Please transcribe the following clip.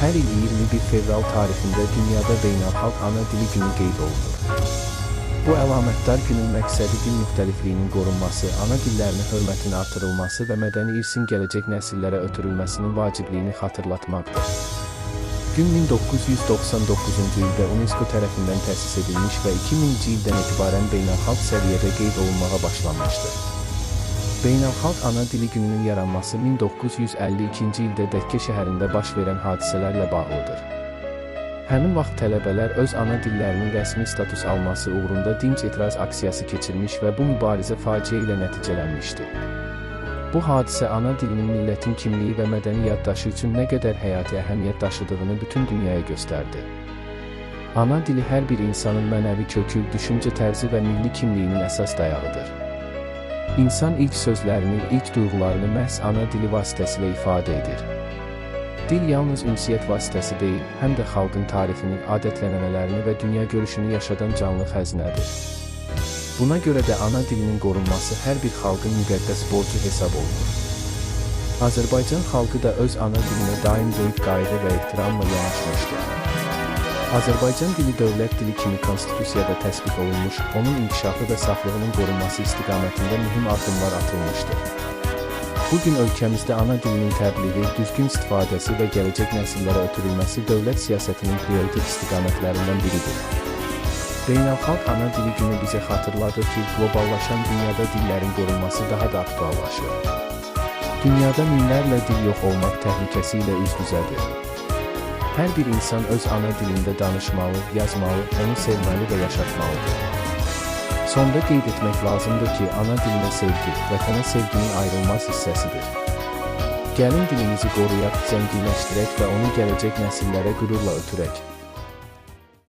Hər il 21 fevral tarixində dünyada beynəlxalq ana dili günü qeyd olunur. Bu əlamətdar günün məqsədi dil müxtəlifliyinin qorunması, ana dillərinin hörmətinin artırılması və mədəni irsin gələcək nəsillərə ötürülməsinin vacibliyini xatırlatmaqdır. Gün 1999-cu ildə UNESCO tərəfindən təsis edilmiş və 2000-ci ildən etibarən beynəlxalq səviyyədə qeyd olunmağa başlanmışdır. Beynəlxalq ana dili gününün yaranması 1952-ci ildə Dəkkə şəhərində baş verən hadisələrlə bağlıdır. Həmin vaxt tələbələr öz ana dillərinin rəsmi status alması uğrunda dinc etiraz aksiyası keçirmiş və bu mübarizə faciə ilə nəticələnmişdi. Bu hadisə ana dilinin millətin kimliyi və mədəni yaddaşı üçün nə qədər həyati əhəmiyyət daşıdığını bütün dünyaya göstərdi. Ana dili hər bir insanın mənəvi kökü, düşüncə tərzi və milli kimliyinin əsas dayağıdır. İnsan ilk sözlərini, ilk duyğularını məhz ana dili vasitəsilə ifadə edir. Dil yalnız ünsiyyət vasitəsi deyil, həm də xalqın tarixini, adət-ənənələrini və dünya görüşünü yaşadan canlı xəzinədir. Buna görə də ana dilinin qorunması hər bir xalqın müqəddəs borcu hesab olunur. Azərbaycan xalqı da öz ana dilinə daim böyük qayğı və ehtiramla yanaşmışdır. Azərbaycan dili dövlət dili kimi konstitusiyada təsbit olunmuş, onun inkişafı və saflığının qorunması istiqamətində mühüm addımlar atılmışdır. Bugün ölkəmizdə ana dilinin təbliği, düzgün istifadəsi və gələcək nəsillərə ötürülməsi dövlət siyasətinin prioritet istiqamətlərindən biridir. Beynəlxalq ana dili günü bizə xatırladır ki, qloballaşan dünyada dillərin qorunması daha da aktuallaşır. Dünyada minlərlə dil yox olmaq təhlükəsi ilə üz-üzədir. Hər bir insan öz ana dilində danışmalı, yazmalı, onu sevməli və yaşatmalıdır. Sonda qeyd etmək lazımdır ki, ana dilinə sevgi, vətənə sevginin ayrılmaz hissəsidir. Gəlin dilimizi qoruyaq, zənginləşdirək və onu gələcək nəsillərə qürurla ötürək.